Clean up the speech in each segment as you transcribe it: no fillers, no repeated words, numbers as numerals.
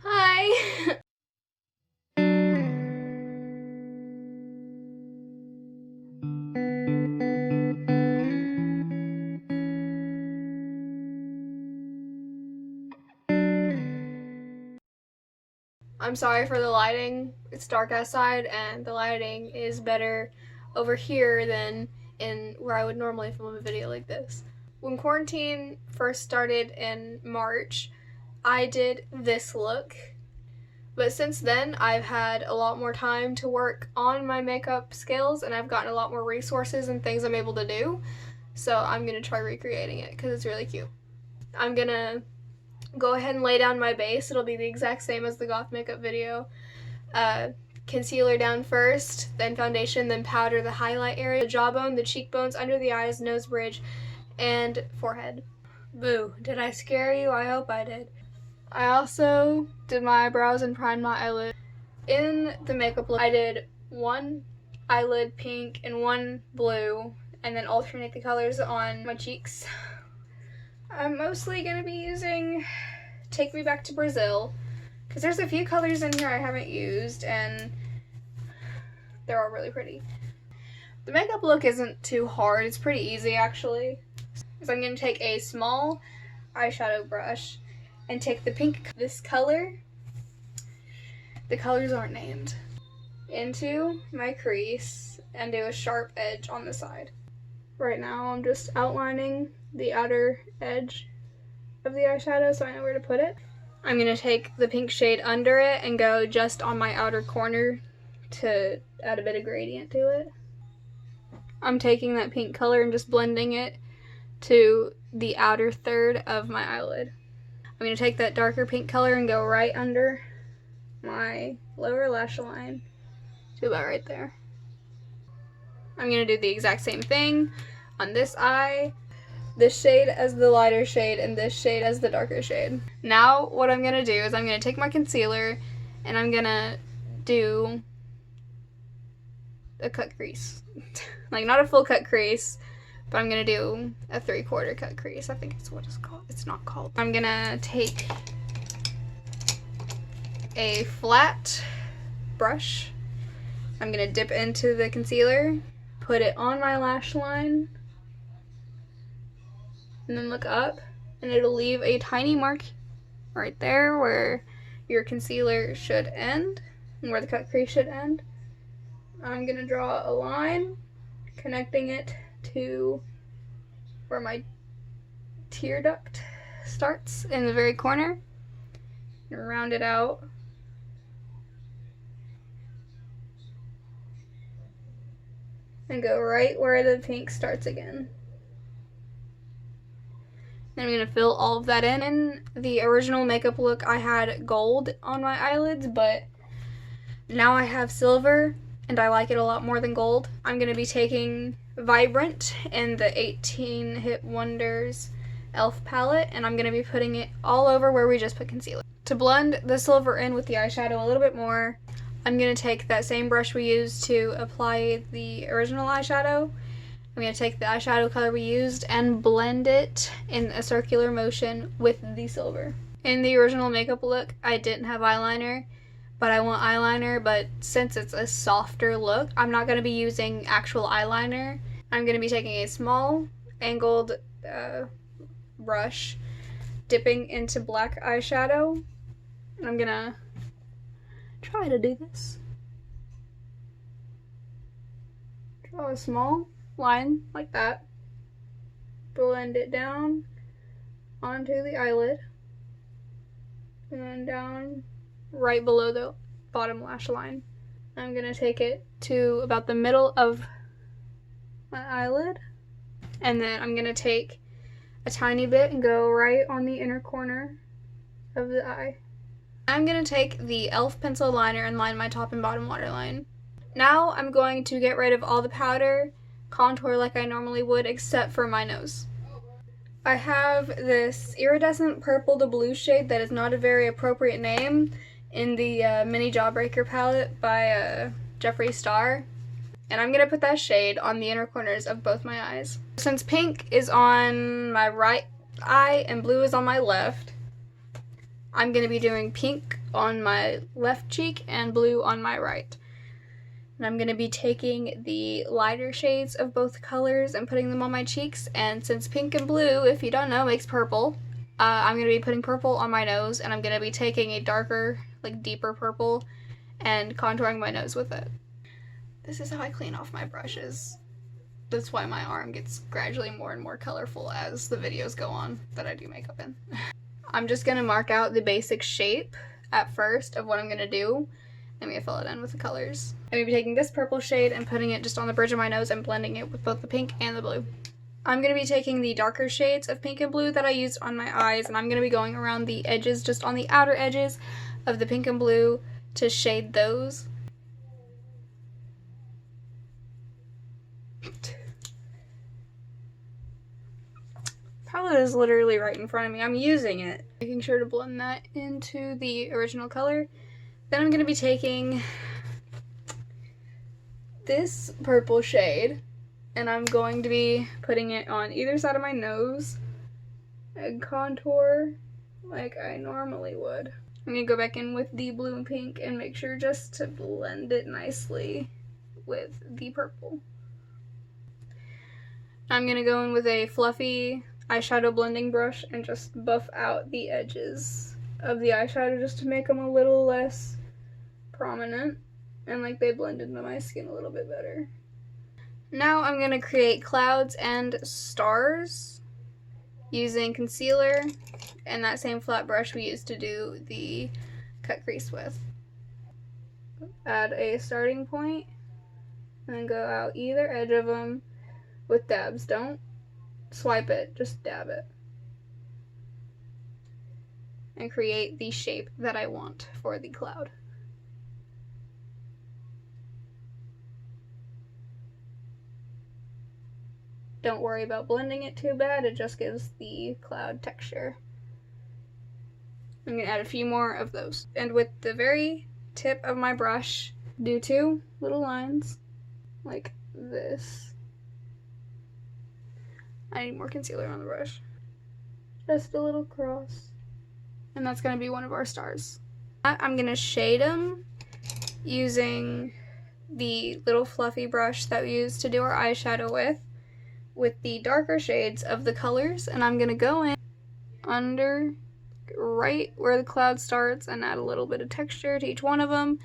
Hi! I'm sorry for the lighting. It's dark outside and the lighting is better over here than in where I would normally film a video like this. When quarantine first started in March, I did this look. But since then, I've had a lot more time to work on my makeup skills and I've gotten a lot more resources and things I'm able to do. So I'm gonna try recreating it because it's really cute. I'm gonna go ahead and lay down my base. It'll be the exact same as the goth makeup video. Concealer down first, then foundation, then powder the highlight area, the jawbone, the cheekbones, under the eyes, nose bridge, and forehead. Boo, did I scare you? I hope I did. I also did my eyebrows and primed my eyelid. In the makeup look, I did one eyelid pink and one blue, and then alternate the colors on my cheeks. I'm mostly going to be using Take Me Back to Brazil, because there's a few colors in here I haven't used, and they're all really pretty. The makeup look isn't too hard, it's pretty easy actually. So I'm going to take a small eyeshadow brush and take the pink, this color, the colors aren't named, into my crease and do a sharp edge on the side. Right now I'm just outlining the outer edge of the eyeshadow so I know where to put it. I'm going to take the pink shade under it and go just on my outer corner to add a bit of gradient to it. I'm taking that pink color and just blending it to the outer third of my eyelid. I'm going to take that darker pink color and go right under my lower lash line to about right there. I'm going to do the exact same thing on this eye, this shade as the lighter shade and this shade as the darker shade. Now what I'm going to do is I'm going to take my concealer and I'm going to do a cut crease. Like not a full cut crease, but I'm going to do a 3/4 cut crease. I think it's what it's called. It's not called. I'm going to take a flat brush. I'm going to dip into the concealer, put it on my lash line, and then look up, and it'll leave a tiny mark right there where your concealer should end and where the cut crease should end. I'm going to draw a line connecting it to where my tear duct starts in the very corner, and round it out. And go right where the pink starts again. Then I'm going to fill all of that in. In the original makeup look, I had gold on my eyelids, but now I have silver, and I like it a lot more than gold. I'm going to be taking Vibrant in the 18 Hit Wonders e.l.f. palette, and I'm going to be putting it all over where we just put concealer. To blend the silver in with the eyeshadow a little bit more, I'm going to take that same brush we used to apply the original eyeshadow. I'm going to take the eyeshadow color we used and blend it in a circular motion with the silver. In the original makeup look, I didn't have eyeliner, but I want eyeliner, but since it's a softer look, I'm not going to be using actual eyeliner. I'm going to be taking a small angled brush, dipping into black eyeshadow, and I'm going to try to do this. Draw a small line like that, blend it down onto the eyelid, and then down right below the bottom lash line. I'm going to take it to about the middle of my eyelid, and then I'm going to take a tiny bit and go right on the inner corner of the eye. I'm going to take the e.l.f. pencil liner and line my top and bottom waterline. Now I'm going to get rid of all the powder, contour like I normally would, except for my nose. I have this iridescent purple to blue shade that is not a very appropriate name in the Mini Jawbreaker palette by Jeffree Star. And I'm going to put that shade on the inner corners of both my eyes. Since pink is on my right eye and blue is on my left, I'm going to be doing pink on my left cheek and blue on my right. And I'm going to be taking the lighter shades of both colors and putting them on my cheeks. And since pink and blue, if you don't know, makes purple, I'm going to be putting purple on my nose, and I'm going to be taking a darker, like deeper purple and contouring my nose with it. This is how I clean off my brushes. That's why my arm gets gradually more and more colorful as the videos go on that I do makeup in. I'm just going to mark out the basic shape at first of what I'm going to do. I'm going to fill it in with the colors. I'm going to be taking this purple shade and putting it just on the bridge of my nose and blending it with both the pink and the blue. I'm going to be taking the darker shades of pink and blue that I used on my eyes, and I'm going to be going around the edges, just on the outer edges of the pink and blue to shade those. Palette is literally right in front of me. I'm using it. Making sure to blend that into the original color. Then I'm going to be taking this purple shade, and I'm going to be putting it on either side of my nose and contour like I normally would. I'm going to go back in with the blue and pink and make sure just to blend it nicely with the purple. I'm going to go in with a fluffy eyeshadow blending brush and just buff out the edges of the eyeshadow just to make them a little less prominent and like they blend into my skin a little bit better. Now I'm going to create clouds and stars using concealer and that same flat brush we used to do the cut crease with. Add a starting point and then go out either edge of them with dabs. Don't swipe it, just dab it. And create the shape that I want for the cloud. Don't worry about blending it too bad, it just gives the cloud texture. I'm going to add a few more of those. And with the very tip of my brush, do 2 little lines like this. I need more concealer on the brush. Just a little cross. And that's going to be one of our stars. I'm going to shade them using the little fluffy brush that we used to do our eyeshadow with the darker shades of the colors, and I'm gonna go in under right where the cloud starts and add a little bit of texture to each one of them.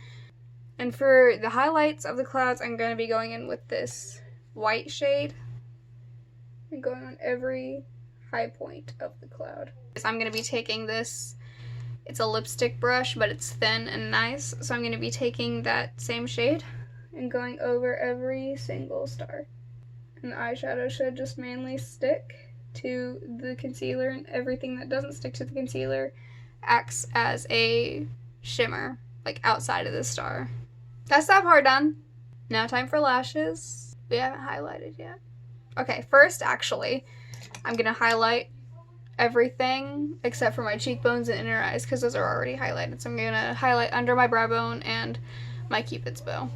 And for the highlights of the clouds, I'm gonna be going in with this white shade and going on every high point of the cloud. I'm gonna be taking this, it's a lipstick brush, but it's thin and nice, so I'm gonna be taking that same shade and going over every single star. And the eyeshadow should just mainly stick to the concealer, and everything that doesn't stick to the concealer acts as a shimmer, like outside of the star. That's that part done. Now time for lashes. We haven't highlighted yet. Okay, first actually, I'm gonna highlight everything except for my cheekbones and inner eyes because those are already highlighted. So I'm gonna highlight under my brow bone and my cupid's bow.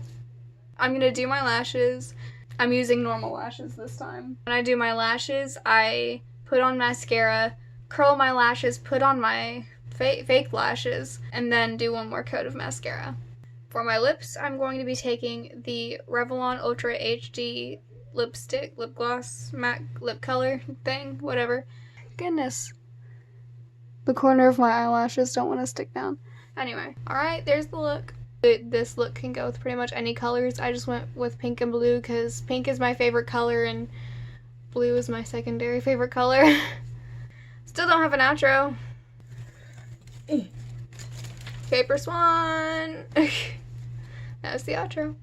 I'm gonna do my lashes. I'm using normal lashes this time. When I do my lashes, I put on mascara, curl my lashes, put on my fake lashes, and then do one more coat of mascara. For my lips, I'm going to be taking the Revlon Ultra HD lipstick, lip gloss, matte lip color thing, whatever. Goodness. The corner of my eyelashes don't want to stick down. Anyway, alright, there's the look. This look can go with pretty much any colors. I just went with pink and blue because pink is my favorite color and blue is my secondary favorite color. Still don't have an outro. Paper Swan. That was the outro.